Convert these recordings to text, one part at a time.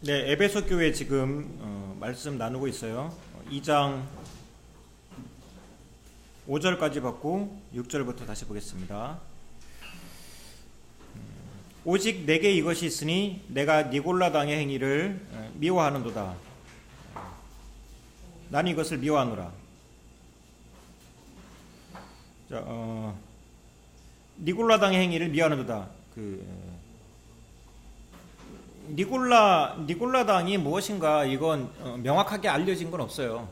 네, 에베소 교회 지금 말씀 나누고 있어요. 2장 5절까지 받고 6절부터 다시 보겠습니다. 오직 내게 이것이 있으니 내가 니골라당의 행위를 미워하는도다. 나는 이것을 미워하노라. 자, 니골라당의 행위를 미워하는도다. 니골라당이 무엇인가 이건 명확하게 알려진 건 없어요.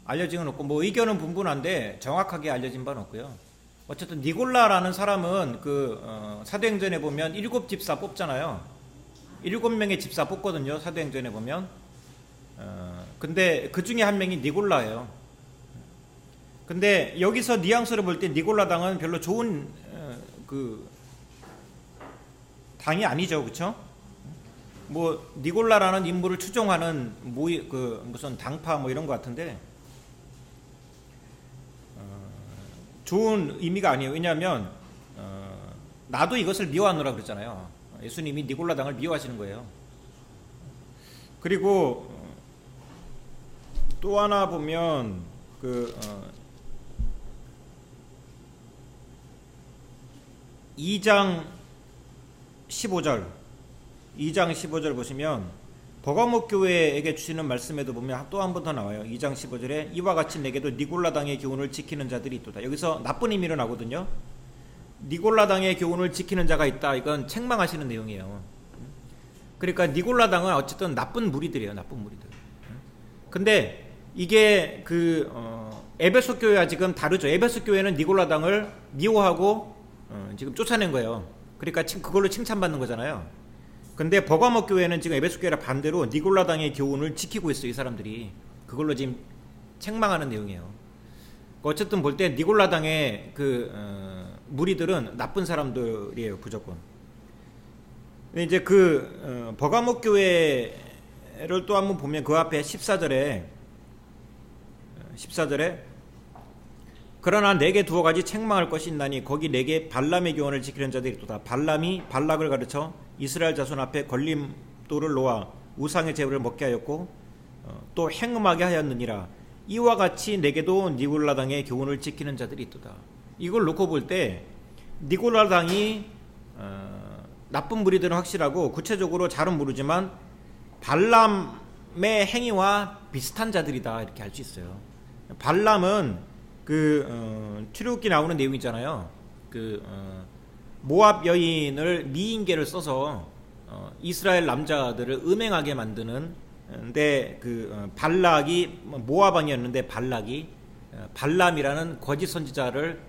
알려진 건 없고 뭐 의견은 분분한데 정확하게 알려진 바는 없고요. 어쨌든 니골라라는 사람은 사도행전에 보면 7집사 뽑잖아요. 7명의 집사 뽑거든요. 사도행전에 보면. 근데 그 중에 한 명이 니골라예요. 근데 여기서 뉘앙스를 볼 때 니골라당은 별로 좋은 당이 아니죠, 그렇죠? 뭐 니골라라는 인물을 추종하는 무슨 당파 뭐 이런 것 같은데 좋은 의미가 아니에요. 왜냐하면 나도 이것을 미워하노라 그랬잖아요. 예수님이 니골라당을 미워하시는 거예요. 그리고 또 하나 보면 2장 15절 보시면 버가모 교회에게 주시는 말씀에도 보면 또 한 번 더 나와요. 2장 15절에 이와 같이 내게도 니골라당의 교훈을 지키는 자들이 있도다. 여기서 나쁜 의미로 나거든요. 니골라당의 교훈을 지키는 자가 있다. 이건 책망하시는 내용이에요. 그러니까 니골라당은 어쨌든 나쁜 무리들이에요. 나쁜 무리들. 근데 이게 에베소 교회와 지금 다르죠. 에베소 교회는 니골라당을 미워하고 지금 쫓아낸 거예요. 그러니까 그걸로 칭찬받는 거잖아요. 근데 버가모 교회는 지금 에베소 교회랑 반대로 니골라당의 교훈을 지키고 있어요. 이 사람들이. 그걸로 지금 책망하는 내용이에요. 어쨌든 볼 때 니골라당의 무리들은 나쁜 사람들이에요. 무조건. 근데 이제 버가모 교회를 또 한번 보면 그 앞에 14절에 그러나 내게 두어 가지 책망할 것이 있나니 거기 내게 발람의 교훈을 지키는 자들이 있도다. 발람이 발락을 가르쳐 이스라엘 자손 앞에 걸림돌을 놓아 우상의 제물을 먹게 하였고 또 행음하게 하였느니라. 이와 같이 내게도 니골라당의 교훈을 지키는 자들이 있도다. 이걸 놓고 볼 때 니골라당이 나쁜 무리들은 확실하고 구체적으로 잘은 모르지만 발람의 행위와 비슷한 자들이다 이렇게 알 수 있어요. 발람은 출애굽기 나오는 내용 있잖아요. 모압 여인을 미인계를 써서 이스라엘 남자들을 음행하게 만드는데 발락이 모압 왕이었는데 발람이라는 거짓 선지자를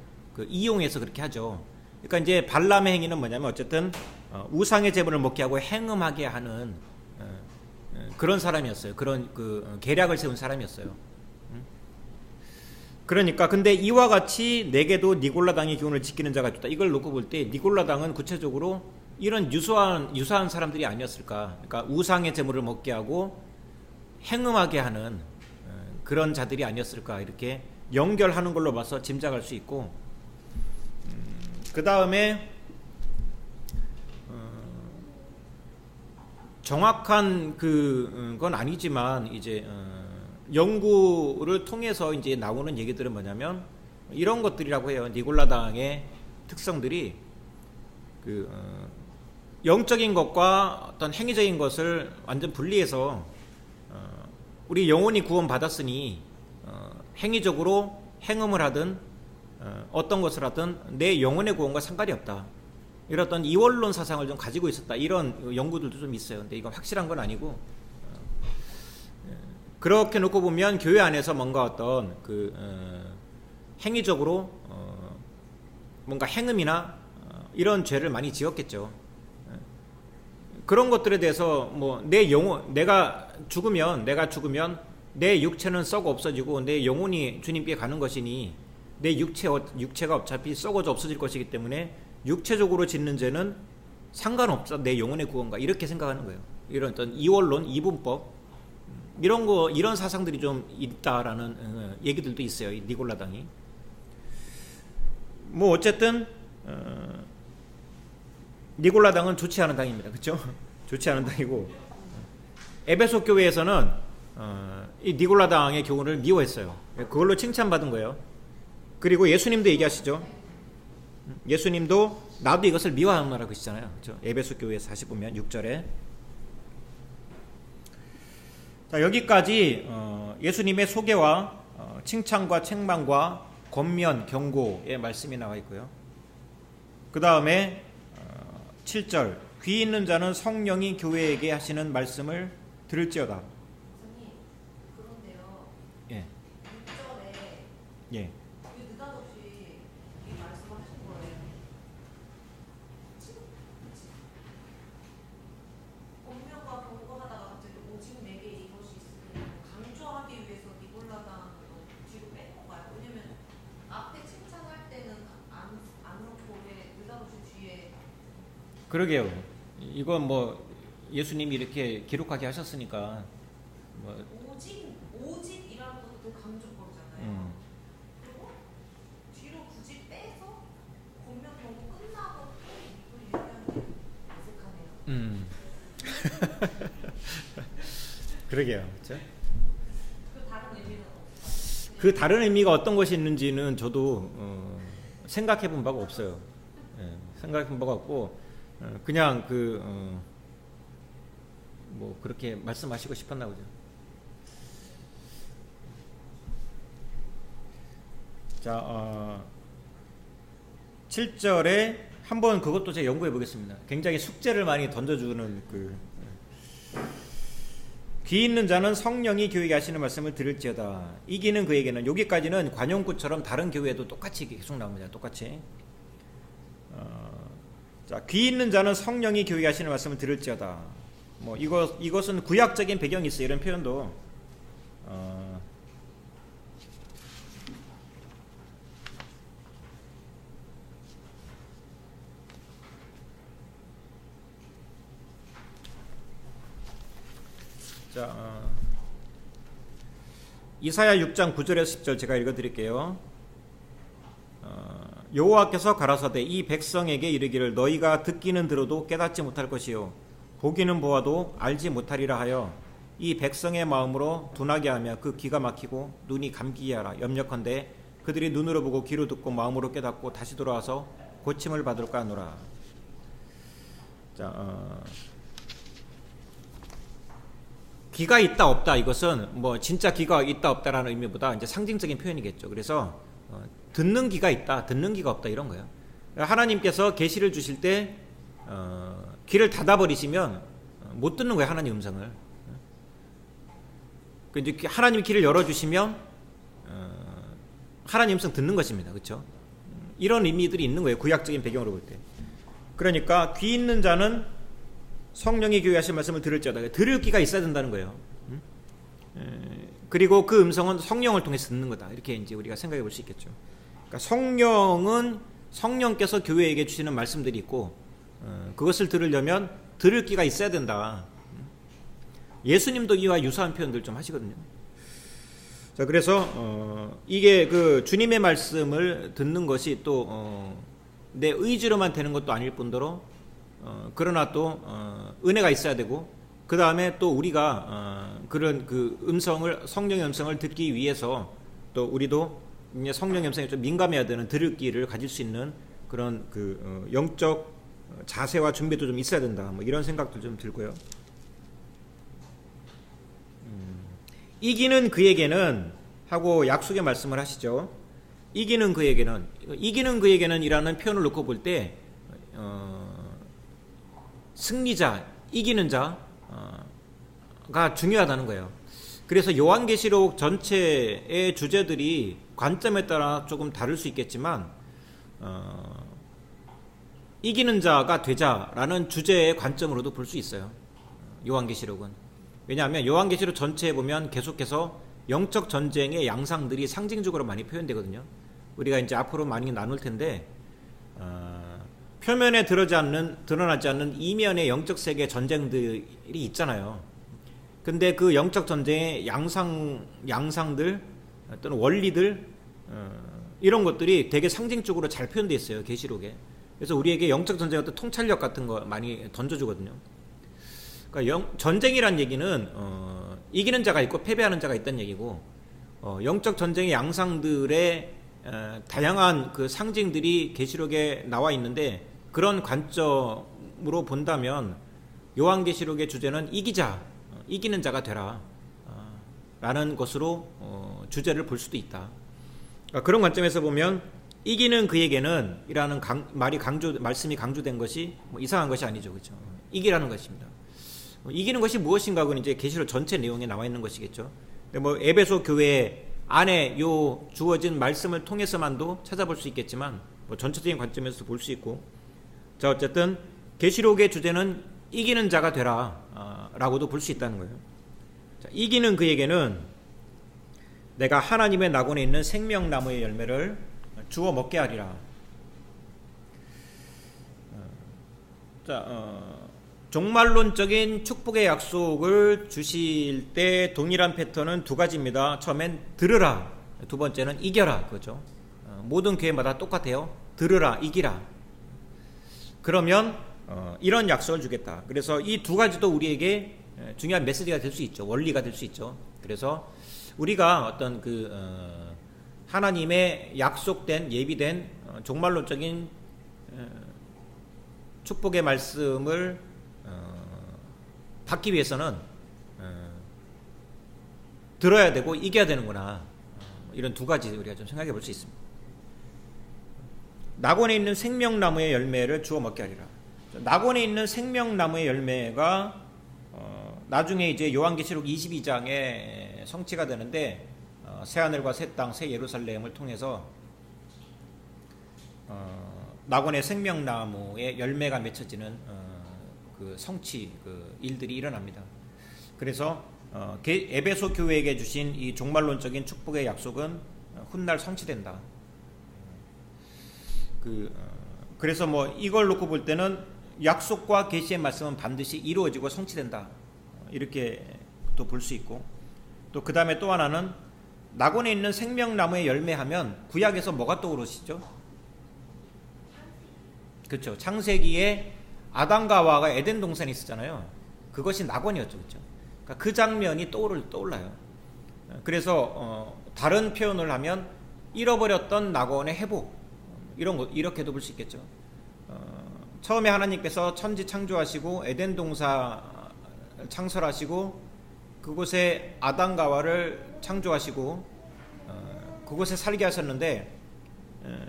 이용해서 그렇게 하죠. 그러니까 이제 발람의 행위는 뭐냐면 어쨌든 우상의 제물을 먹게 하고 행음하게 하는 그런 사람이었어요. 그런 계략을 세운 사람이었어요. 그러니까 근데 이와 같이 내게도 니골라당의 교훈을 지키는 자가 있다. 이걸 놓고 볼 때 니골라당은 구체적으로 이런 유사한 사람들이 아니었을까. 그러니까 우상의 제물을 먹게 하고 행음하게 하는 그런 자들이 아니었을까 이렇게 연결하는 걸로 봐서 짐작할 수 있고 그 다음에 정확한 건 아니지만 이제 연구를 통해서 이제 나오는 얘기들은 뭐냐면 이런 것들이라고 해요. 니골라당의 특성들이 영적인 것과 어떤 행위적인 것을 완전 분리해서 우리 영혼이 구원받았으니 행위적으로 행음을 하든 어떤 것을 하든 내 영혼의 구원과 상관이 없다. 이런 어떤 이원론 사상을 좀 가지고 있었다. 이런 연구들도 좀 있어요. 근데 이건 확실한 건 아니고 그렇게 놓고 보면 교회 안에서 뭔가 어떤 행위적으로 뭔가 행음이나 이런 죄를 많이 지었겠죠. 그런 것들에 대해서 뭐 내가 죽으면 내 육체는 썩어 없어지고 내 영혼이 주님께 가는 것이니 내 육체가 어차피 썩어져 없어질 것이기 때문에 육체적으로 짓는 죄는 상관없어 내 영혼의 구원과 이렇게 생각하는 거예요. 이런 어떤 이원론, 이분법 이런 사상들이 좀 있다라는 얘기들도 있어요. 이 니골라당이. 뭐 어쨌든 니골라당은 좋지 않은 당입니다. 그렇죠? 좋지 않은 당이고, 에베소 교회에서는 이 니골라당의 교훈을 미워했어요. 그걸로 칭찬받은 거예요. 그리고 예수님도 얘기하시죠. 예수님도 나도 이것을 미워하노라 그러시잖아요. 그렇죠? 에베소 교회에서 다시 보면 6절에. 자, 여기까지 예수님의 소개와 칭찬과 책망과 권면, 경고의 말씀이 나와 있고요. 그 다음에 7절, 귀 있는 자는 성령이 교회에게 하시는 말씀을 들을지어다. 선생님, 그런데요. 예. 6절에 예. 느닷없이 이 말씀하신 거예요. 권면과 경고하다가 갑자기 오직 내게 이것이 있으니 강조하기 위해서 니골라당을 뒤로 뺀 건가요? 왜냐면 앞에 칭찬할 때는 안 넣고 왜 느닷없이 뒤에. 그러게요. 이건 뭐 예수님이 이렇게 기록하게 하셨으니까 뭐 오직이라는 것도 강조거잖아요. 그리고 뒤로 굳이 빼서 권면 경고 끝나고 또 이걸 얘기하는 어색하네요. 그러게요. 그렇죠? 그 다른 의미는 없어요. 그 다른 의미가 어떤 것이 있는지는 저도 생각해 본 바가 없어요. 예, 생각해 본 바가 없고 그냥 뭐 그렇게 말씀하시고 싶었나 보죠. 자, 7절에 한번 그것도 제가 연구해 보겠습니다. 굉장히 숙제를 많이 던져주는 귀 있는 자는 성령이 교회에게 하시는 말씀을 들을지어다. 이기는 그에게는, 여기까지는 관용구처럼 다른 교회에도 똑같이 계속 나옵니다. 똑같이. 자, 귀 있는 자는 성령이 교회에게 하시는 말씀을 들을지어다. 뭐 이것은 구약적인 배경이 있어요. 이런 표현도 자, 이사야 6장 9절에서 10절 제가 읽어드릴게요. 여호와께서 가라사대 이 백성에게 이르기를 너희가 듣기는 들어도 깨닫지 못할 것이요 보기는 보아도 알지 못하리라 하여 이 백성의 마음으로 둔하게 하며 그 귀가 막히고 눈이 감기게 하라. 염려컨대 그들이 눈으로 보고 귀로 듣고 마음으로 깨닫고 다시 돌아와서 고침을 받을까 하노라. 자, 귀가 있다 없다, 이것은 뭐 진짜 귀가 있다 없다라는 의미보다 이제 상징적인 표현이겠죠. 그래서 듣는 귀가 있다, 듣는 귀가 없다, 이런 거예요. 하나님께서 계시를 주실 때 귀를 닫아버리시면 못 듣는 거예요, 하나님 음성을. 이제 하나님 귀를 열어주시면 하나님 음성 듣는 것입니다. 그렇죠? 이런 의미들이 있는 거예요, 구약적인 배경으로 볼 때. 그러니까 귀 있는 자는 성령이 교회 하신 말씀을 들을지어다. 들을 귀가 있어야 된다는 거예요. 그리고 그 음성은 성령을 통해서 듣는 거다. 이렇게 이제 우리가 생각해 볼 수 있겠죠. 그러니까 성령께서 교회에게 주시는 말씀들이 있고, 그것을 들으려면 들을 귀가 있어야 된다. 예수님도 이와 유사한 표현들 좀 하시거든요. 자, 그래서 이게 그 주님의 말씀을 듣는 것이 또 내 의지로만 되는 것도 아닐 뿐더러 그러나 또 은혜가 있어야 되고, 그 다음에 또 우리가 그런 그 음성을, 성령의 음성을 듣기 위해서 또 우리도 성령의 음성에 좀 민감해야 되는 들을 귀를 가질 수 있는 그런 그 영적 자세와 준비도 좀 있어야 된다. 뭐 이런 생각도 좀 들고요. 이기는 그에게는 하고 약속의 말씀을 하시죠. 이기는 그에게는 이라는 표현을 놓고 볼 때 승리자, 이기는 자가 중요하다는 거예요. 그래서 요한계시록 전체의 주제들이 관점에 따라 조금 다를 수 있겠지만 이기는 자가 되자라는 주제의 관점으로도 볼 수 있어요. 요한계시록은. 왜냐하면 요한계시록 전체에 보면 계속해서 영적 전쟁의 양상들이 상징적으로 많이 표현되거든요. 우리가 이제 앞으로 많이 나눌 텐데 표면에 드러나지 않는 이면의 영적 세계 전쟁들이 있잖아요. 근데 그 영적 전쟁의 양상들 또는 원리들 이런 것들이 되게 상징적으로 잘 표현되어 있어요, 계시록에. 그래서 우리에게 영적 전쟁의 어떤 통찰력 같은 거 많이 던져주거든요. 그러니까 전쟁이란 얘기는 이기는 자가 있고 패배하는 자가 있다는 얘기고, 영적 전쟁의 양상들의 다양한 그 상징들이 계시록에 나와 있는데, 그런 관점으로 본다면 요한계시록의 주제는 이기는 자가 되라 라는 것으로 주제를 볼 수도 있다. 그러니까 그런 관점에서 보면 이기는 그에게는 이라는 말씀이 강조된 것이 뭐 이상한 것이 아니죠. 그렇죠? 이기라는 것입니다. 이기는 것이 무엇인가 그건 이제 계시록 전체 내용에 나와 있는 것이겠죠. 뭐 에베소 교회 안에 요 주어진 말씀을 통해서만도 찾아볼 수 있겠지만, 뭐 전체적인 관점에서 볼 수 있고, 자 어쨌든 계시록의 주제는 이기는 자가 되라 라고도 볼 수 있다는 거예요. 자, 이기는 그에게는 내가 하나님의 낙원에 있는 생명나무의 열매를 주워 먹게 하리라. 종말론적인 축복의 약속을 주실 때 동일한 패턴은 두 가지입니다. 처음엔 들으라, 두 번째는 이겨라. 그죠? 모든 교회마다 똑같아요. 들으라, 이기라. 그러면 이런 약속을 주겠다. 그래서 이 두 가지도 우리에게 중요한 메시지가 될 수 있죠. 원리가 될 수 있죠. 그래서 우리가 어떤 하나님의 약속된, 예비된 종말론적인 축복의 말씀을 받기 위해서는 들어야 되고 이겨야 되는구나. 이런 두 가지 우리가 좀 생각해 볼 수 있습니다. 낙원에 있는 생명나무의 열매를 주워 먹게 하리라. 낙원에 있는 생명나무의 열매가 나중에 이제 요한계시록 22장에 성취가 되는데, 새하늘과 새 땅, 새 예루살렘을 통해서 낙원의 생명나무의 열매가 맺혀지는 그 성취, 그 일들이 일어납니다. 그래서 에베소 교회에게 주신 이 종말론적인 축복의 약속은 훗날 성취된다. 그래서 뭐 이걸 놓고 볼 때는 약속과 계시의 말씀은 반드시 이루어지고 성취된다. 이렇게 또 볼 수 있고, 또 그 다음에 또 하나는 낙원에 있는 생명나무의 열매하면 구약에서 뭐가 떠오르시죠? 그렇죠. 창세기에 아담과 하와가 에덴 동산에 있었잖아요. 그것이 낙원이었죠. 그렇죠? 그러니까 그 장면이 떠올라요. 그래서 다른 표현을 하면 잃어버렸던 낙원의 회복, 이렇게도 볼 수 있겠죠. 처음에 하나님께서 천지 창조하시고 에덴 동산 창설하시고 그곳에 아담과 하와를 창조하시고 그곳에 살게 하셨는데,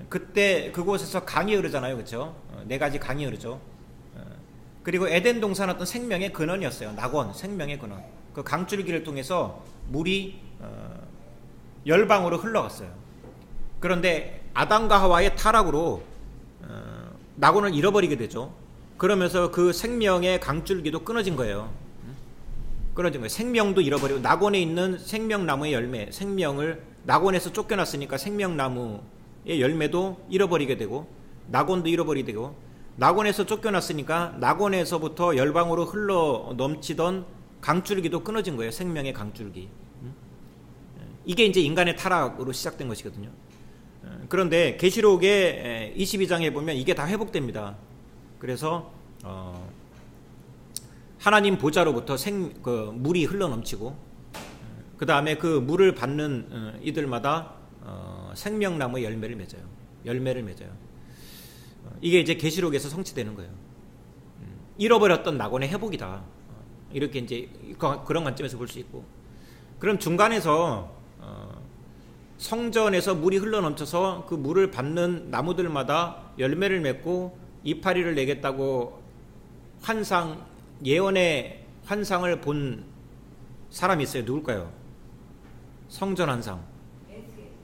그때 그곳에서 강이 흐르잖아요. 그렇죠? 네 가지 강이 흐르죠. 그리고 에덴 동산은 어떤 생명의 근원이었어요. 낙원, 생명의 근원. 그 강줄기를 통해서 물이 열방으로 흘러갔어요. 그런데 아담과 하와의 타락으로 낙원을 잃어버리게 되죠. 그러면서 그 생명의 강줄기도 끊어진 거예요. 끊어진 거예요. 생명도 잃어버리고, 낙원에 있는 생명나무의 열매, 생명을 낙원에서 쫓겨났으니까 생명나무의 열매도 잃어버리게 되고, 낙원도 잃어버리게 되고, 낙원에서 쫓겨났으니까 낙원에서부터 열방으로 흘러 넘치던 강줄기도 끊어진 거예요. 생명의 강줄기. 이게 이제 인간의 타락으로 시작된 것이거든요. 그런데 계시록의 22장에 보면 이게 다 회복됩니다. 그래서 하나님 보좌로부터 물이 흘러넘치고, 그 다음에 그 물을 받는 이들마다 생명나무의 열매를 맺어요. 이게 이제 계시록에서 성취되는 거예요. 잃어버렸던 낙원의 회복이다. 이렇게 이제 그런 관점에서 볼 수 있고, 그럼 중간에서 성전에서 물이 흘러넘쳐서 그 물을 받는 나무들마다 열매를 맺고 이파리를 내겠다고 예언의 환상을 본 사람이 있어요. 누굴까요? 성전 환상.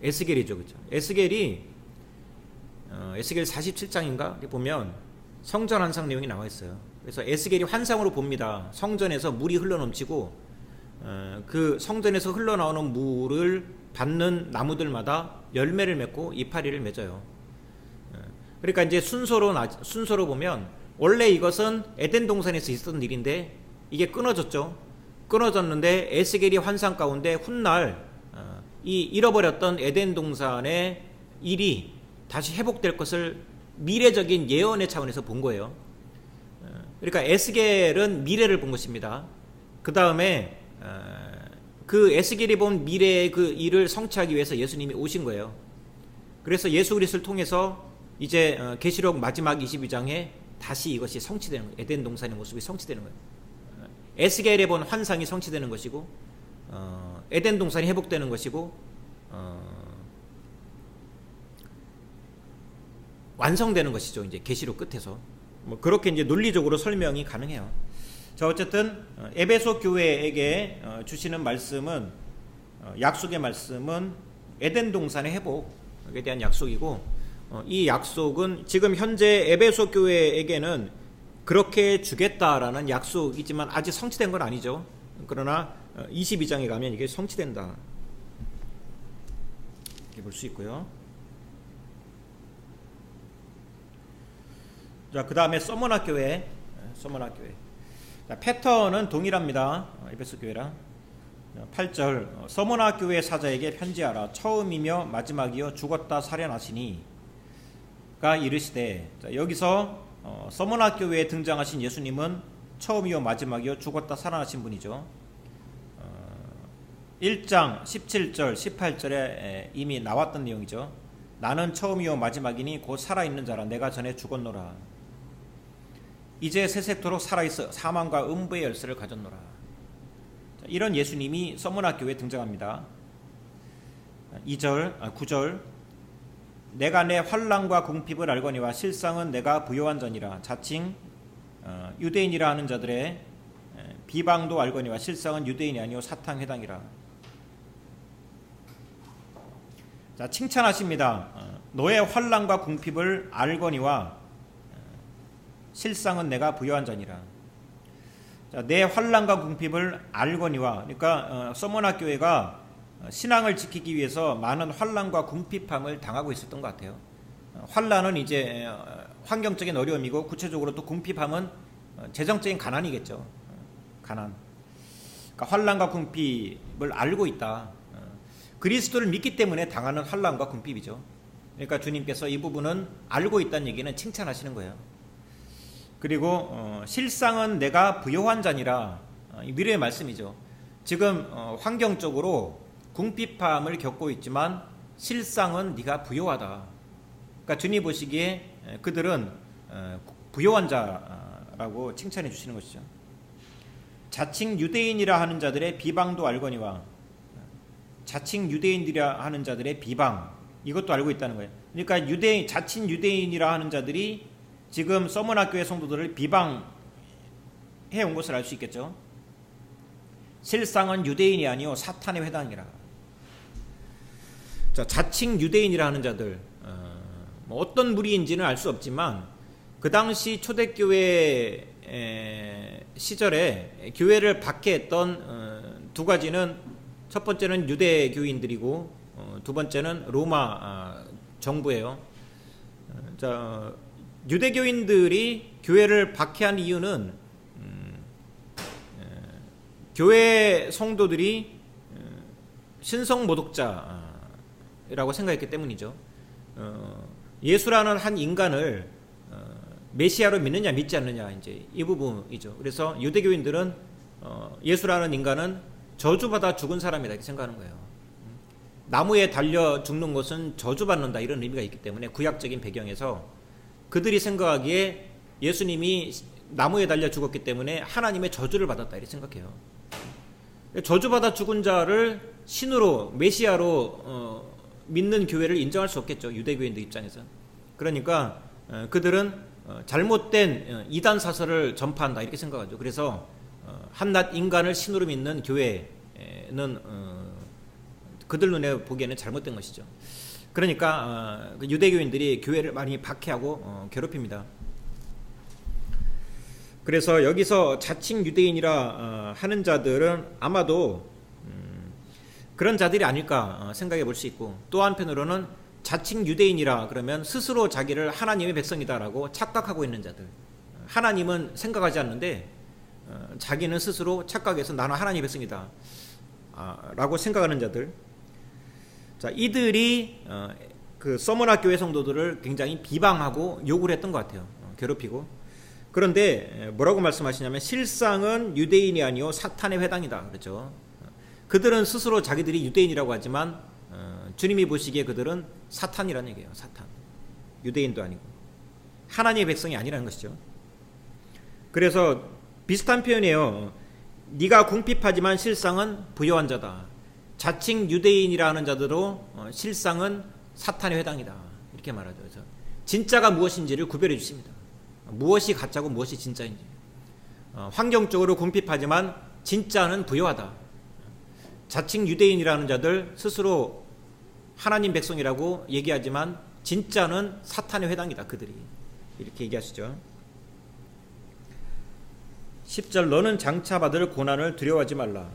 에스겔이죠. 그렇죠? 에스겔이 에스겔 47장인가 보면 성전 환상 내용이 나와 있어요. 그래서 에스겔이 환상으로 봅니다. 성전에서 물이 흘러넘치고 그 성전에서 흘러나오는 물을 받는 나무들마다 열매를 맺고 이파리를 맺어요. 그러니까 이제 순서로 보면 원래 이것은 에덴 동산에서 있었던 일인데 이게 끊어졌죠. 끊어졌는데 에스겔이 환상 가운데 훗날 이 잃어버렸던 에덴 동산의 일이 다시 회복될 것을 미래적인 예언의 차원에서 본 거예요. 그러니까 에스겔은 미래를 본 것입니다. 그 다음에 그 에스겔이 본 미래의 그 일을 성취하기 위해서 예수님이 오신 거예요. 그래서 예수 그리스도를 통해서 이제 계시록 마지막 22장에 다시 이것이 성취되는 거예요. 에덴 동산의 모습이 성취되는 거예요. 에스겔에 본 환상이 성취되는 것이고 에덴 동산이 회복되는 것이고 완성되는 것이죠. 이제 계시록 끝에서 뭐 그렇게 이제 논리적으로 설명이 가능해요. 자, 어쨌든 에베소 교회에게 주시는 말씀은 약속의 말씀은 에덴 동산의 회복에 대한 약속이고 이 약속은 지금 현재 에베소 교회에게는 그렇게 주겠다라는 약속이지만 아직 성취된 건 아니죠. 그러나 22장에 가면 이게 성취된다 이렇게 볼 수 있고요. 자, 그 다음에 서머나 교회. 자, 패턴은 동일합니다. 에베소 교회랑 8절 서머나 교회 사자에게 편지하라. 처음이며 마지막이요 죽었다 살아나시니 가 이르시되. 자, 여기서 서머나 교회에 등장하신 예수님은 처음이요 마지막이요 죽었다 살아나신 분이죠. 1장 17절 18절에 이미 나왔던 내용이죠. 나는 처음이요 마지막이니 곧 살아있는 자라. 내가 전에 죽었노라. 이제 세세토록 살아있어 사망과 음부의 열쇠를 가졌노라. 자, 이런 예수님이 서머나 교회에 등장합니다. 9절 내가 내 환난과 궁핍을 알거니와 실상은 내가 부요한 자니라. 자칭 유대인이라 하는 자들의 비방도 알거니와 실상은 유대인이 아니요 사탄 회당이라. 자, 칭찬하십니다. 너의 환난과 궁핍을 알거니와 실상은 내가 부요한 자니라. 자, 내 환난과 궁핍을 알거니와, 그러니까 서머나 교회가 신앙을 지키기 위해서 많은 환난과 궁핍함을 당하고 있었던 것 같아요. 환난은 이제 환경적인 어려움이고 구체적으로 또 궁핍함은 재정적인 가난이겠죠. 가난. 그러니까 환난과 궁핍을 알고 있다. 그리스도를 믿기 때문에 당하는 환난과 궁핍이죠. 그러니까 주님께서 이 부분은 알고 있다는 얘기는 칭찬하시는 거예요. 그리고 실상은 내가 부요한 자니라. 미래의 말씀이죠. 지금 환경적으로 궁핍함을 겪고 있지만 실상은 네가 부요하다. 그러니까 주님 보시기에 그들은 부요한 자라고 칭찬해 주시는 것이죠. 자칭 유대인이라 하는 자들의 비방도 알거니와. 자칭 유대인이라 하는 자들의 비방, 이것도 알고 있다는 거예요. 그러니까 자칭 유대인이라 하는 자들이 지금 서머나 교회 성도들을 비방해 온 것을 알 수 있겠죠. 실상은 유대인이 아니요 사탄의 회당이라. 자, 자칭 유대인이라 하는 자들, 뭐 어떤 무리인지는 알 수 없지만 그 당시 초대교회 시절에 교회를 박해했던 두 가지는, 첫 번째는 유대교인들이고 두 번째는 로마 정부예요. 자, 유대교인들이 교회를 박해한 이유는 교회 성도들이 신성모독자라고 생각했기 때문이죠. 예수라는 한 인간을 메시아로 믿느냐 믿지 않느냐, 이제 이 부분이죠. 그래서 유대교인들은 예수라는 인간은 저주받아 죽은 사람이다 이렇게 생각하는 거예요. 나무에 달려 죽는 것은 저주받는다 이런 의미가 있기 때문에 구약적인 배경에서 그들이 생각하기에 예수님이 나무에 달려 죽었기 때문에 하나님의 저주를 받았다 이렇게 생각해요. 저주받아 죽은 자를 신으로 메시아로 믿는 교회를 인정할 수 없겠죠. 유대교인들 입장에서. 그러니까 그들은 잘못된 이단 사설을 전파한다 이렇게 생각하죠. 그래서 한낱 인간을 신으로 믿는 교회는 그들 눈에 보기에는 잘못된 것이죠. 그러니까 유대교인들이 교회를 많이 박해하고 괴롭힙니다. 그래서 여기서 자칭 유대인이라 하는 자들은 아마도 그런 자들이 아닐까 생각해 볼 수 있고, 또 한편으로는 자칭 유대인이라 그러면 스스로 자기를 하나님의 백성이다라고 착각하고 있는 자들, 하나님은 생각하지 않는데 자기는 스스로 착각해서 나는 하나님의 백성이다 라고 생각하는 자들. 자, 이들이 그 서머나 교회 성도들을 굉장히 비방하고 욕을 했던 것 같아요. 괴롭히고. 그런데 뭐라고 말씀하시냐면 실상은 유대인이 아니요 사탄의 회당이다 그렇죠. 그들은 스스로 자기들이 유대인이라고 하지만 주님이 보시기에 그들은 사탄이라는 얘기예요. 사탄. 유대인도 아니고 하나님의 백성이 아니라는 것이죠. 그래서 비슷한 표현이에요. 네가 궁핍하지만 실상은 부요한 자다. 자칭 유대인이라 하는 자들로 실상은 사탄의 회당이다. 이렇게 말하죠. 그래서 진짜가 무엇인지를 구별해 주십니다. 무엇이 가짜고 무엇이 진짜인지. 환경적으로 궁핍하지만 진짜는 부요하다. 자칭 유대인이라는 자들 스스로 하나님 백성이라고 얘기하지만 진짜는 사탄의 회당이다. 그들이 이렇게 얘기하시죠. 10절 너는 장차 받을 고난을 두려워하지 말라.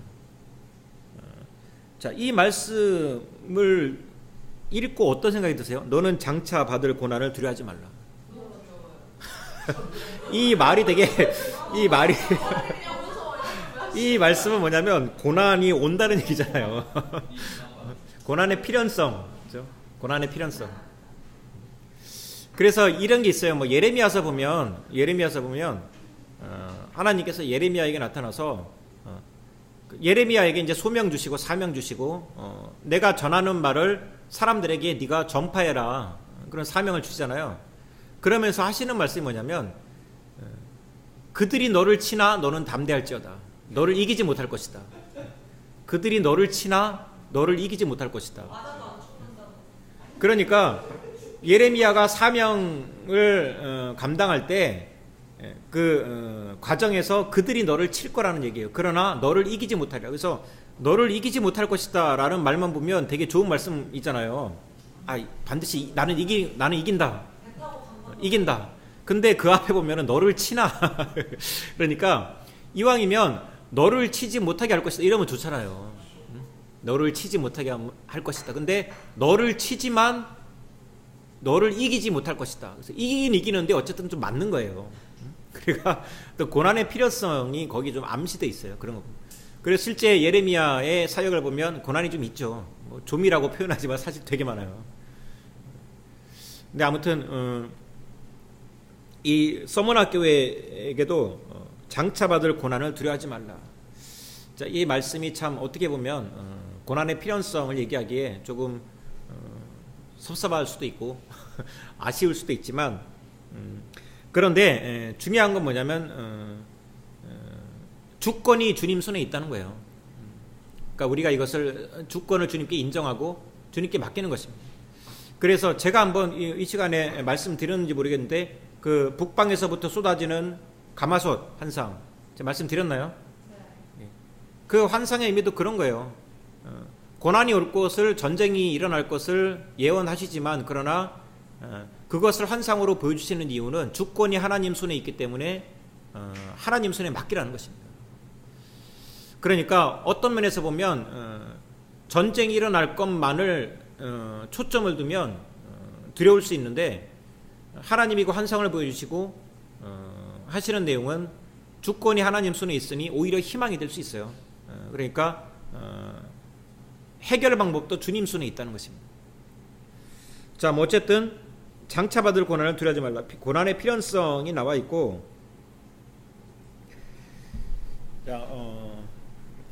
자, 이 말씀을 읽고 어떤 생각이 드세요? 너는 장차 받을 고난을 두려워하지 말라. 이 말이 되게 이 말씀은 뭐냐면 고난이 온다는 얘기잖아요. 고난의 필연성, 그렇죠? 고난의 필연성. 그래서 이런 게 있어요. 뭐 예레미야서 보면 하나님께서 예레미야에게 나타나서 예레미야에게 이제 소명 주시고 사명 주시고 내가 전하는 말을 사람들에게 네가 전파해라 그런 사명을 주시잖아요. 그러면서 하시는 말씀이 뭐냐면 그들이 너를 치나 너는 담대할지어다. 너를 이기지 못할 것이다. 그들이 너를 치나 너를 이기지 못할 것이다. 그러니까 예레미야가 사명을 감당할 때 그 과정에서 그들이 너를 칠 거라는 얘기예요. 그러나 너를 이기지 못하리라. 그래서 너를 이기지 못할 것이다 라는 말만 보면 되게 좋은 말씀이잖아요. 반드시 나는 이긴다. 이긴다. 근데 그 앞에 보면은 너를 치나. 그러니까 이왕이면 너를 치지 못하게 할 것이다. 이러면 좋잖아요. 너를 치지 못하게 할 것이다. 근데 너를 치지만 너를 이기지 못할 것이다. 그래서 이기긴 이기는데 어쨌든 좀 맞는 거예요. 그러니까 또 고난의 필요성이 거기 좀 암시돼 있어요. 그런 거. 그래서 실제 예레미야의 사역을 보면 고난이 좀 있죠. 뭐 좀이라고 표현하지만 사실 되게 많아요. 근데 아무튼 이 서머나 교회에게도 장차 받을 고난을 두려워하지 말라. 자, 이 말씀이 참 어떻게 보면 고난의 필연성을 얘기하기에 조금 섭섭할 수도 있고 아쉬울 수도 있지만 그런데 중요한 건 뭐냐면 주권이 주님 손에 있다는 거예요. 그러니까 우리가 이것을 주권을 주님께 인정하고 주님께 맡기는 것입니다. 그래서 제가 한번 이 시간에 말씀드렸는지 모르겠는데 그 북방에서부터 쏟아지는 가마솥 환상 제가 말씀드렸나요? 네. 그 환상의 의미도 그런 거예요. 고난이 올 것을 전쟁이 일어날 것을 예언하시지만 그러나 그것을 환상으로 보여주시는 이유는 주권이 하나님 손에 있기 때문에 하나님 손에 맡기라는 것입니다. 그러니까 어떤 면에서 보면 전쟁이 일어날 것만을 초점을 두면 두려울 수 있는데 하나님이 그 환상을 보여주시고 하시는 내용은 주권이 하나님 손에 있으니 오히려 희망이 될 수 있어요. 그러니까 해결 방법도 주님 손에 있다는 것입니다. 자, 뭐 어쨌든 장차 받을 고난을 두려워하지 말라. 고난의 필연성이 나와 있고, 자,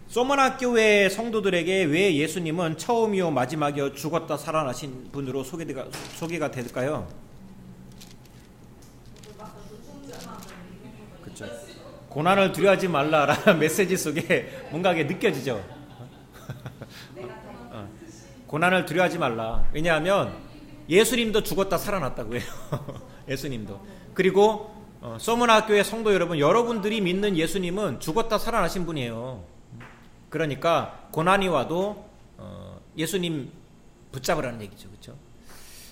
소머나 교회 성도들에게 왜 예수님은 처음이요 마지막이요 죽었다 살아나신 분으로 소개가 될까요? 그렇죠. 고난을 두려워하지 말라라는 메시지 속에 뭔가 느껴지죠. 고난을 두려워하지 말라. 왜냐하면 예수님도 죽었다 살아났다고 해요. 예수님도. 그리고 소머나 교회 성도 여러분들이 믿는 예수님은 죽었다 살아나신 분이에요. 그러니까 고난이 와도 예수님 붙잡으라는 얘기죠. 그렇죠?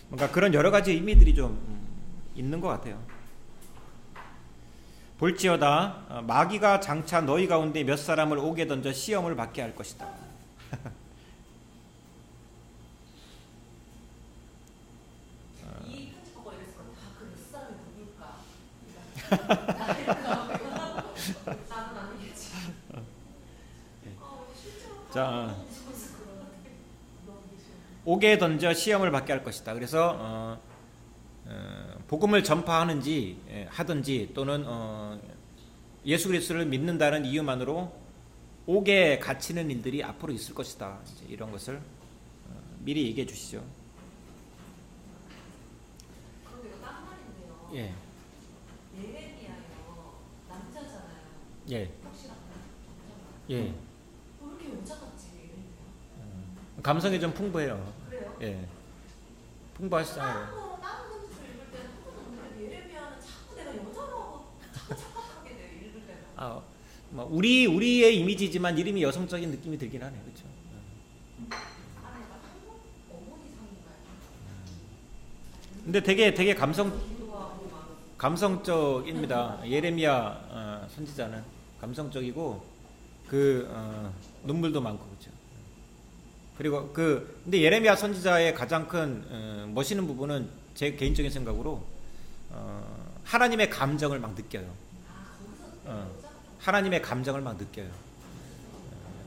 뭔가 그런 여러 가지 의미들이 좀 있는 것 같아요. 볼지어다 마귀가 장차 너희 가운데 몇 사람을 옥에 던져 시험을 받게 할 것이다. 자, 옥에 던져 시험을 받게 할 것이다. 그래서 복음을 전파하는지 하든지 또는 예수 그리스도를 믿는다는 이유만으로 옥에 갇히는 일들이 앞으로 있을 것이다. 이제 이런 것을 미리 얘기해 주시죠. 그런데 이거 딴 말인데요. 예, 예레미야요. 남자잖아요. 예, 확실한 남자잖아요. 예. 왜 이렇게 여자같이 예레미야? 감성이 좀 풍부해요. 그래요? 예, 풍부하시잖아요. 다른 것을 읽을 때는 한 번도 없는데 예레미야는 자꾸 내가 여자라고 자꾸 착각하게 돼요. 읽을 때는. 아, 뭐 우리의 이미지지만 이름이 여성적인 느낌이 들긴 하네요. 그렇죠? 아니, 약간 한국 어머니상인가요? 근데 되게 기도하고 막. 감성적입니다. 예레미야 선지자는 감성적이고 눈물도 많고 그렇죠. 그리고 근데 예레미야 선지자의 가장 큰 멋있는 부분은 제 개인적인 생각으로 하나님의 감정을 막 느껴요. 하나님의 감정을 막 느껴요.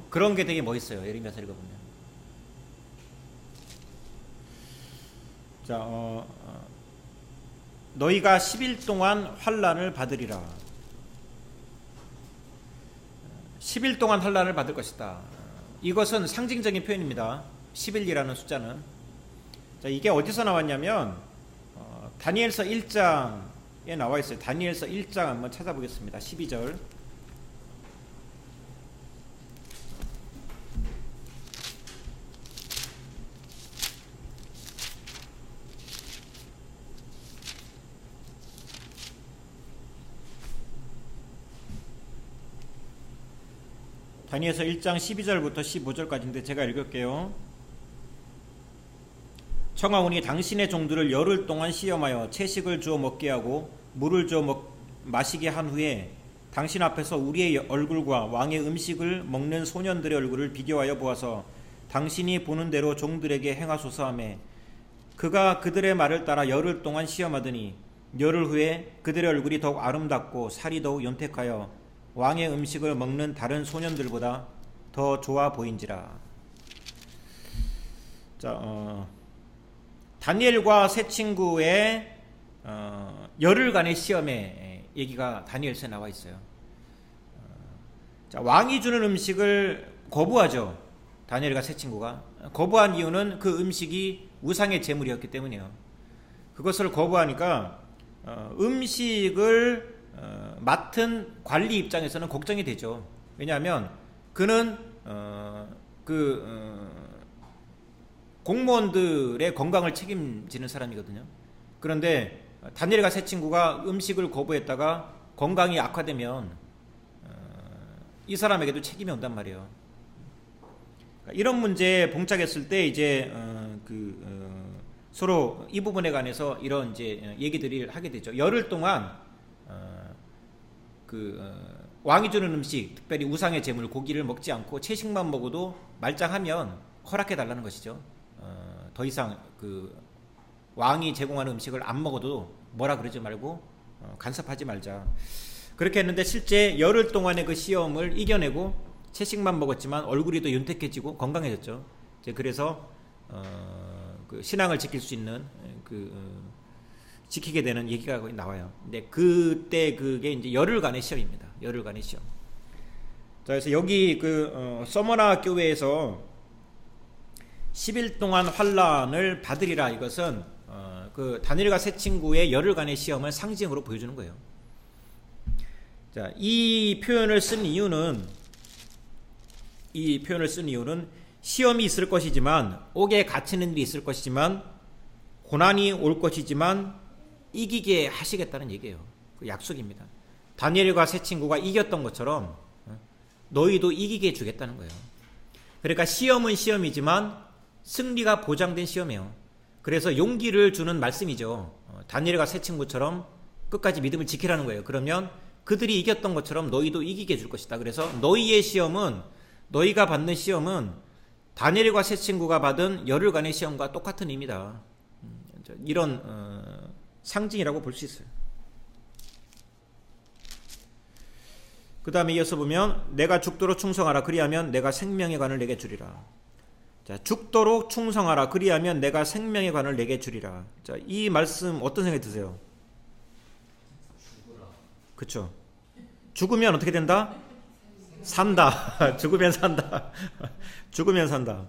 그런 게 되게 멋있어요. 예레미야서 읽어보면. 자, 너희가 10일 동안 환난을 받으리라. 10일 동안 환난을 받을 것이다. 이것은 상징적인 표현입니다. 10일이라는 숫자는. 자, 이게 어디서 나왔냐면 다니엘서 1장에 나와 있어요. 다니엘서 1장 한번 찾아보겠습니다. 12절. 다니엘서 1장 12절부터 15절까지인데 제가 읽을게요. 청하오니 당신의 종들을 열흘 동안 시험하여 채식을 주어 먹게 하고 물을 주어 마시게 한 후에 당신 앞에서 우리의 얼굴과 왕의 음식을 먹는 소년들의 얼굴을 비교하여 보아서 당신이 보는 대로 종들에게 행하소서 하매 그가 그들의 말을 따라 열흘 동안 시험하더니 열흘 후에 그들의 얼굴이 더욱 아름답고 살이 더욱 연택하여 왕의 음식을 먹는 다른 소년들보다 더 좋아 보인지라. 자, 다니엘과 세 친구의 열흘간의 시험의 얘기가 다니엘서에 나와 있어요. 자, 왕이 주는 음식을 거부하죠. 다니엘과 세 친구가 거부한 이유는 그 음식이 우상의 제물이었기 때문이에요. 그것을 거부하니까 음식을 맡은 관리 입장에서는 걱정이 되죠. 왜냐하면 그는 공무원들의 건강을 책임지는 사람이거든요. 그런데 다니엘과 세 친구가 음식을 거부했다가 건강이 악화되면 이 사람에게도 책임이 온단 말이에요. 이런 문제에 봉착했을 때 이제 서로 이 부분에 관해서 이런 이제 얘기들을 하게 되죠. 열흘 동안 왕이 주는 음식, 특별히 우상의 제물 고기를 먹지 않고 채식만 먹어도 말짱하면 허락해 달라는 것이죠. 더 이상 왕이 제공하는 음식을 안 먹어도 뭐라 그러지 말고 간섭하지 말자. 그렇게 했는데 실제 열흘 동안의 그 시험을 이겨내고 채식만 먹었지만 얼굴이 더 윤택해지고 건강해졌죠. 이제 그래서 신앙을 지킬 수 있는 지키게 되는 얘기가 나와요. 근데 그때 그게 이제 열흘간의 시험입니다. 열흘간의 시험. 자, 그래서 여기 서머나 교회에서 10일 동안 환란을 받으리라. 이것은 다니엘과 세 친구의 열흘간의 시험을 상징으로 보여주는 거예요. 자, 이 표현을 쓴 이유는 시험이 있을 것이지만 옥에 갇히는 일이 있을 것이지만 고난이 올 것이지만 이기게 하시겠다는 얘기예요. 그 약속입니다. 다니엘과 세 친구가 이겼던 것처럼 너희도 이기게 해주겠다는 거예요. 그러니까 시험은 시험이지만 승리가 보장된 시험이에요. 그래서 용기를 주는 말씀이죠. 다니엘과 세 친구처럼 끝까지 믿음을 지키라는 거예요. 그러면 그들이 이겼던 것처럼 너희도 이기게 해줄 것이다. 그래서 너희가 받는 시험은 다니엘과 세 친구가 받은 열흘간의 시험과 똑같은 의미다. 이런 상징이라고 볼 수 있어요. 그 다음에 이어서 보면 내가 죽도록 충성하라 그리하면 내가 생명의 관을 내게 주리라. 자, 죽도록 충성하라 그리하면 내가 생명의 관을 내게 주리라. 자, 이 말씀 어떤 생각이 드세요? 그쵸? 죽으면 어떻게 된다? 산다. 죽으면 산다. 죽으면 산다.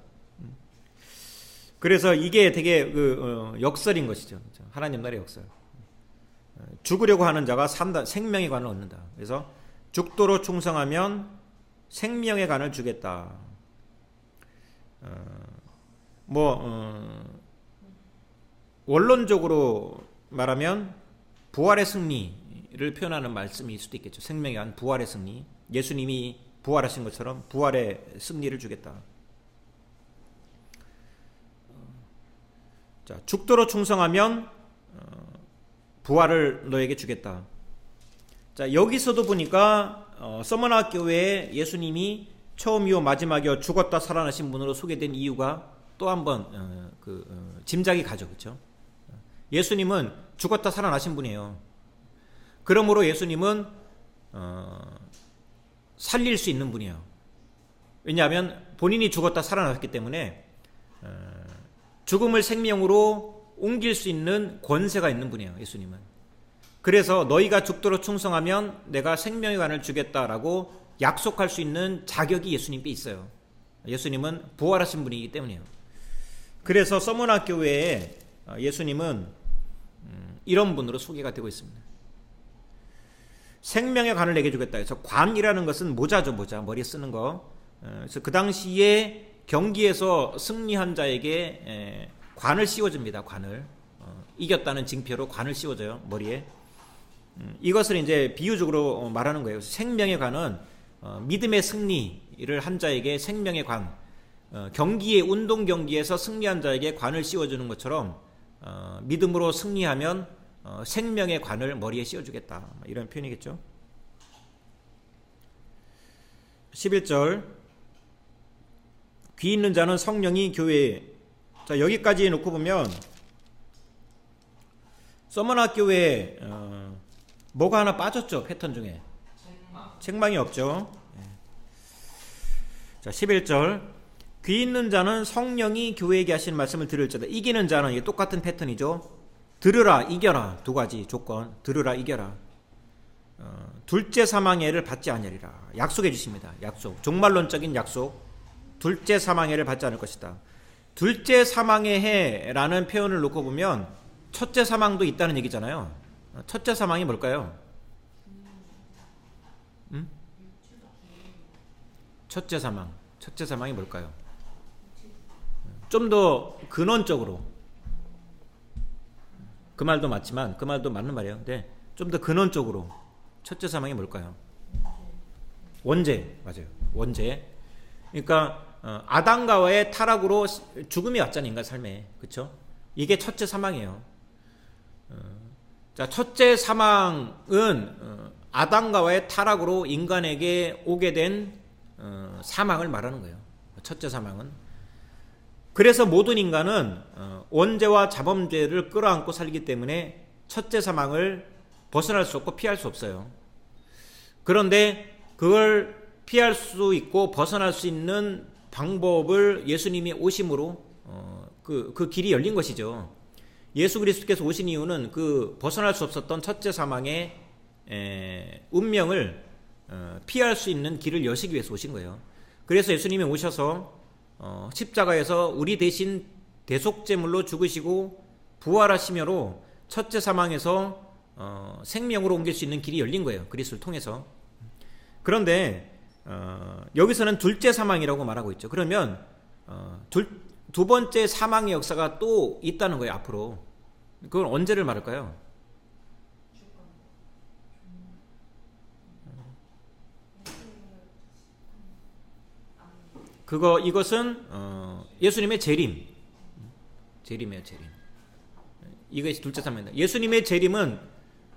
그래서 이게 되게 역설인 것이죠. 하나님 나라의 역설. 죽으려고 하는 자가 산다. 생명의 관을 얻는다. 그래서 죽도록 충성하면 생명의 관을 주겠다. 원론적으로 말하면 부활의 승리를 표현하는 말씀일 수도 있겠죠. 생명의 관, 부활의 승리. 예수님이 부활하신 것처럼 부활의 승리를 주겠다. 자, 죽도록 충성하면 부활을 너에게 주겠다. 자, 여기서도 보니까 서머나 교회에 예수님이 처음이요 마지막이요 죽었다 살아나신 분으로 소개된 이유가 또 한번 짐작이 가죠. 그렇죠? 예수님은 죽었다 살아나신 분이에요. 그러므로 예수님은 살릴 수 있는 분이에요. 왜냐하면 본인이 죽었다 살아났기 때문에 죽음을 생명으로 옮길 수 있는 권세가 있는 분이에요. 예수님은. 그래서 너희가 죽도록 충성하면 내가 생명의 관을 주겠다라고 약속할 수 있는 자격이 예수님께 있어요. 예수님은 부활하신 분이기 때문이에요. 그래서 서머나 교회에 예수님은 이런 분으로 소개가 되고 있습니다. 생명의 관을 내게 주겠다. 그래서 관이라는 것은 모자죠. 모자. 머리에 쓰는 거. 그래서 그 당시에 경기에서 승리한 자에게 관을 씌워줍니다. 관을. 이겼다는 징표로 관을 씌워줘요. 머리에. 이것을 이제 비유적으로 말하는 거예요. 생명의 관은 믿음의 승리를 한 자에게 생명의 관, 운동 경기에서 승리한 자에게 관을 씌워주는 것처럼 믿음으로 승리하면 생명의 관을 머리에 씌워주겠다. 이런 표현이겠죠. 11절 귀 있는 자는 성령이 교회에. 자, 여기까지 놓고 보면 서머나 교회에 뭐가 하나 빠졌죠. 패턴 중에 책망이 없죠. 자, 11절 귀 있는 자는 성령이 교회에게 하시는 말씀을 들을지어다. 이기는 자는 이게 똑같은 패턴이죠. 들으라 이겨라. 두 가지 조건. 들으라 이겨라. 둘째 사망의 해를 받지 아니하리라. 약속해 주십니다. 약속. 종말론적인 약속. 둘째 사망의 해를 받지 않을 것이다. 둘째 사망의 해라는 표현을 놓고 보면 첫째 사망도 있다는 얘기잖아요. 첫째 사망이 뭘까요? 첫째 사망이 뭘까요? 좀 더 근원적으로, 그 말도 맞지만 그 말도 맞는 말이에요. 근데 좀 더 근원적으로 첫째 사망이 뭘까요? 원죄. 맞아요. 원죄. 그러니까 아담과의 타락으로 죽음이 왔잖아요. 인간 삶에. 그렇죠? 이게 첫째 사망이에요. 자, 첫째 사망은 아담과의 타락으로 인간에게 오게 된 사망을 말하는 거예요. 첫째 사망은. 그래서 모든 인간은 원죄와 자범죄를 끌어안고 살기 때문에 첫째 사망을 벗어날 수 없고 피할 수 없어요. 그런데 그걸 피할 수 있고 벗어날 수 있는 방법을 예수님이 오심으로 그 길이 열린 것이죠. 예수 그리스도께서 오신 이유는 그 벗어날 수 없었던 첫째 사망의 운명을 피할 수 있는 길을 여시기 위해서 오신 거예요. 그래서 예수님이 오셔서 십자가에서 우리 대신 대속제물로 죽으시고 부활하시며로 첫째 사망에서 생명으로 옮길 수 있는 길이 열린 거예요. 그리스도를 통해서. 그런데 여기서는 둘째 사망이라고 말하고 있죠. 그러면 두 번째 사망의 역사가 또 있다는 거예요. 앞으로. 그건 언제를 말할까요? 이것은 예수님의 재림이에요. 재림. 이것이 둘째 사망입니다. 예수님의 재림은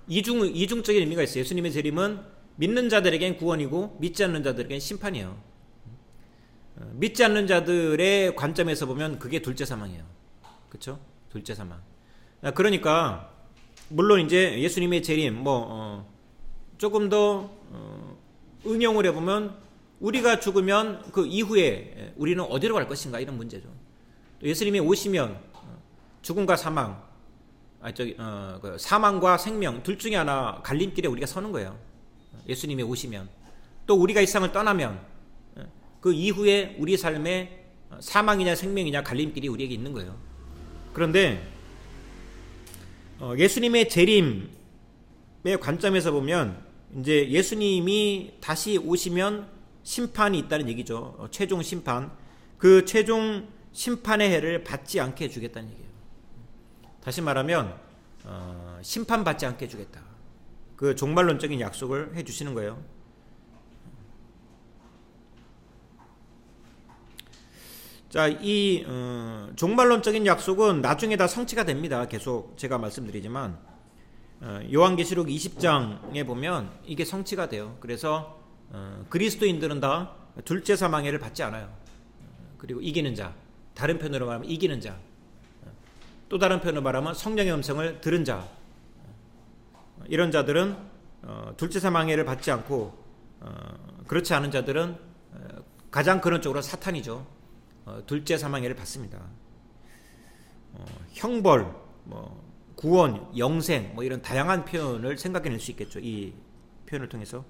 이중적인 의미가 있어요. 예수님의 재림은 믿는 자들에겐 구원이고 믿지 않는 자들에겐 심판이에요. 믿지 않는 자들의 관점에서 보면 그게 둘째 사망이에요. 그렇죠? 둘째 사망. 그러니까 물론 이제 예수님의 재림 조금 더 응용을 해보면 우리가 죽으면 그 이후에 우리는 어디로 갈 것인가 이런 문제죠. 또 예수님이 오시면 죽음과 사망, 사망과 생명 둘 중에 하나 갈림길에 우리가 서는 거예요. 예수님이 오시면, 또 우리가 이 세상을 떠나면 그 이후에 우리 삶에 사망이냐 생명이냐 갈림길이 우리에게 있는 거예요. 그런데 예수님의 재림의 관점에서 보면 이제 예수님이 다시 오시면 심판이 있다는 얘기죠. 최종 심판. 그 최종 심판의 해를 받지 않게 해주겠다는 얘기예요. 다시 말하면 심판받지 않게 해주겠다. 그 종말론적인 약속을 해주시는 거예요. 자, 이 종말론적인 약속은 나중에 다 성취가 됩니다. 계속 제가 말씀드리지만 요한계시록 20장에 보면 이게 성취가 돼요. 그래서 그리스도인들은 다 둘째 사망해를 받지 않아요. 그리고 이기는 자, 다른 편으로 말하면 이기는 자, 또 다른 편으로 말하면 성령의 음성을 들은 자, 이런 자들은 둘째 사망해를 받지 않고, 그렇지 않은 자들은 가장 근원적으로 사탄이죠. 둘째 사망해를 받습니다. 형벌, 구원, 영생, 이런 다양한 표현을 생각해낼 수 있겠죠. 이 표현을 통해서.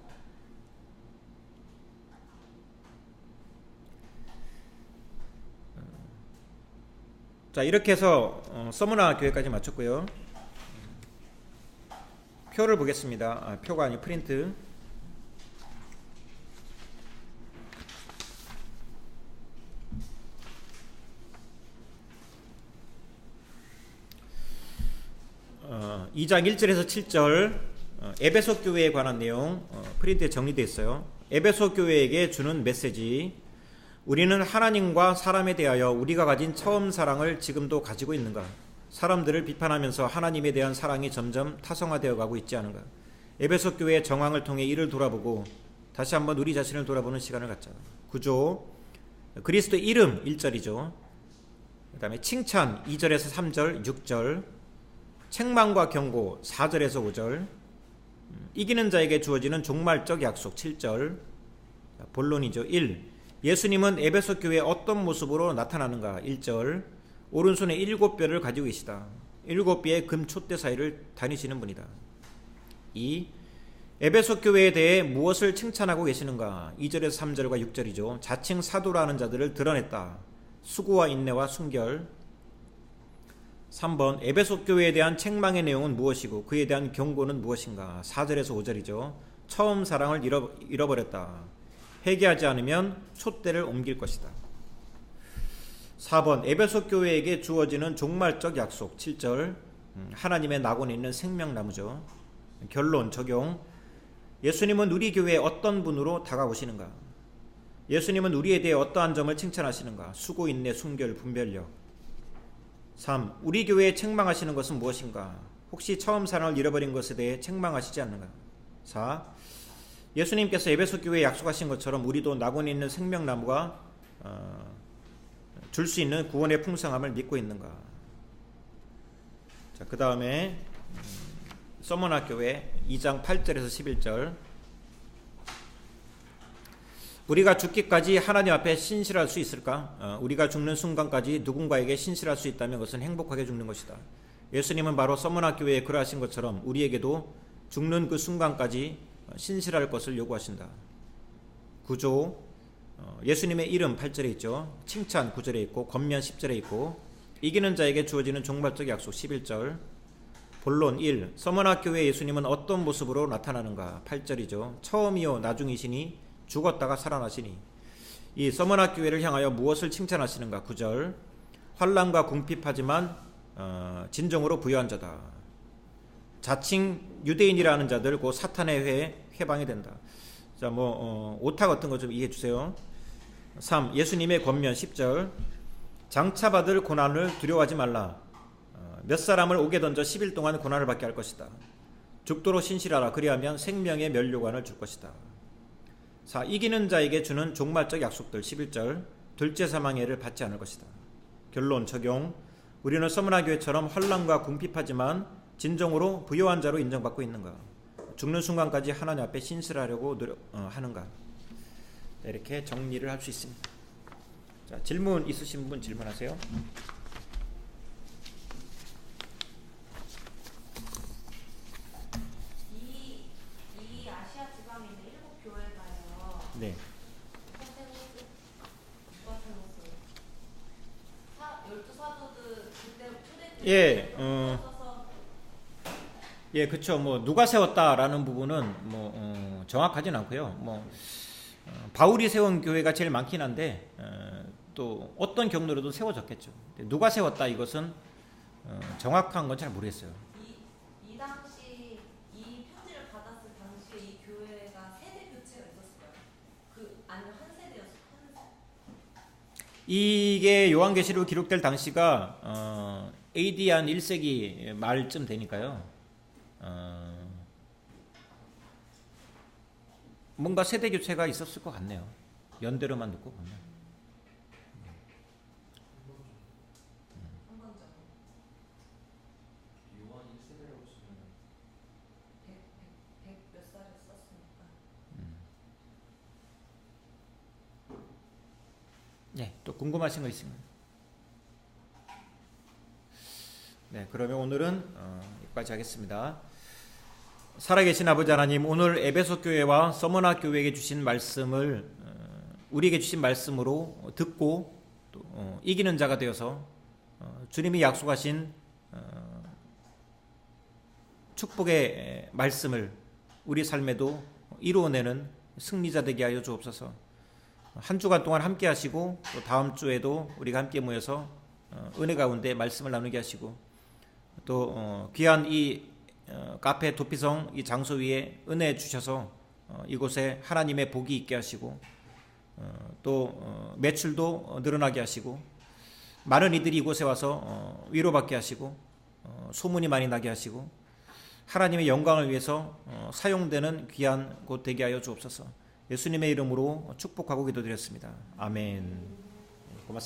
자, 이렇게 해서 서머나 교회까지 마쳤고요. 표를 보겠습니다. 표가 아니고 프린트. 어, 2장 1절에서 7절 에베소 교회에 관한 내용 프린트에 정리되어 있어요. 에베소 교회에게 주는 메시지. 우리는 하나님과 사람에 대하여 우리가 가진 처음 사랑을 지금도 가지고 있는가? 사람들을 비판하면서 하나님에 대한 사랑이 점점 타성화되어 가고 있지 않은가? 에베소 교회의 정황을 통해 이를 돌아보고 다시 한번 우리 자신을 돌아보는 시간을 갖자. 구조. 그리스도의 이름 1절이죠. 그 다음에 칭찬 2절에서 3절 6절, 책망과 경고 4절에서 5절, 이기는 자에게 주어지는 종말적 약속 7절. 본론이죠. 1. 예수님은 에베소 교회에 어떤 모습으로 나타나는가? 1절. 오른손에 7뼈를 가지고 계시다. 7뼈의 금 촛대 사이를 다니시는 분이다. 2. 에베소 교회에 대해 무엇을 칭찬하고 계시는가? 2절에서 3절과 6절이죠. 자칭 사도라는 자들을 드러냈다. 수고와 인내와 순결. 3번. 에베소 교회에 대한 책망의 내용은 무엇이고 그에 대한 경고는 무엇인가? 4절에서 5절이죠. 처음 사랑을 잃어버렸다. 회개하지 않으면 촛대를 옮길 것이다. 4번. 에베소 교회에게 주어지는 종말적 약속 7절. 하나님의 낙원에 있는 생명나무죠. 결론 적용. 예수님은 우리 교회에 어떤 분으로 다가오시는가? 예수님은 우리에 대해 어떠한 점을 칭찬하시는가? 수고, 인내, 순결, 분별력. 3. 우리 교회에 책망하시는 것은 무엇인가? 혹시 처음 사랑을 잃어버린 것에 대해 책망하시지 않는가? 4. 예수님께서 에베소 교회에 약속하신 것처럼 우리도 낙원에 있는 생명나무가 줄 수 있는 구원의 풍성함을 믿고 있는가? 자, 그 다음에 서머나 교회 2장 8절에서 11절. 우리가 죽기까지 하나님 앞에 신실할 수 있을까? 우리가 죽는 순간까지 누군가에게 신실할 수 있다면 그것은 행복하게 죽는 것이다. 예수님은 바로 서머나 교회에 그러하신 것처럼 우리에게도 죽는 그 순간까지 신실할 것을 요구하신다. 구조. 예수님의 이름 8절에 있죠. 칭찬 9절에 있고 권면 10절에 있고 이기는 자에게 주어지는 종말적 약속 11절. 본론 1. 서머나 교회 예수님은 어떤 모습으로 나타나는가? 8절이죠. 처음이요 나중이시니 죽었다가 살아나시니. 이 서머나 교회를 향하여 무엇을 칭찬하시는가? 9절. 환난과 궁핍하지만 진정으로 부유한 자다. 자칭 유대인이라는 자들 곧 사탄의 회에 해방이 된다. 자, 오타 같은 거 좀 이해해 주세요. 3. 예수님의 권면 10절. 장차 받을 고난을 두려워하지 말라. 몇 사람을 옥에 던져 10일 동안 고난을 받게 할 것이다. 죽도록 신실하라. 그리하면 생명의 면류관을 줄 것이다. 4. 이기는 자에게 주는 종말적 약속들 11절. 둘째 사망해를 받지 않을 것이다. 결론 적용. 우리는 서머나 교회처럼 환난과 궁핍하지만 진정으로 부유한 자로 인정받고 있는가? 죽는 순간까지 하나님 앞에 신실하려고 하는가? 이렇게 정리를 할 수 있습니다. 자, 질문 있으신 분 질문하세요. 이 아시아 지방에 네. 누가 세웠어요? 12사도들 그때 초대교회 예, 써서 예, 그쵸. 뭐 누가 세웠다라는 부분은 뭐 정확하진 않고요. 뭐 바울이 세운 교회가 제일 많긴 한데 또 어떤 경로로도 세워졌겠죠. 누가 세웠다 이것은 정확한 건 잘 모르겠어요. 이 당시 이 편지를 받았을 당시에 이 교회가 세대 교체가 있었을까요? 아니면 한 세대였어요? 이게 요한계시록 기록될 당시가 AD 한 1세기 말쯤 되니까요. 뭔가 세대 교체가 있었을 것 같네요. 연대로만 듣고 보면. 한 번쯤. 요한 1세대라고 치면 100 몇 살에 썼으니까. 네, 또 궁금하신 거 있으면. 네, 그러면 오늘은 여기까지 하겠습니다. 살아계신 아버지 하나님, 오늘 에베소 교회와 서머나 교회에게 주신 말씀을 우리에게 주신 말씀으로 듣고 또 이기는 자가 되어서 주님이 약속하신 축복의 말씀을 우리 삶에도 이루어내는 승리자 되게 하여 주옵소서. 한 주간 동안 함께 하시고 또 다음 주에도 우리가 함께 모여서 은혜 가운데 말씀을 나누게 하시고 또 귀한 이 카페 도피성 이 장소 위에 은혜 주셔서 이곳에 하나님의 복이 있게 하시고 또 매출도 늘어나게 하시고 많은 이들이 이곳에 와서 위로받게 하시고 소문이 많이 나게 하시고 하나님의 영광을 위해서 사용되는 귀한 곳 되게 하여 주옵소서. 예수님의 이름으로 축복하고 기도드렸습니다. 아멘. 고맙습니다.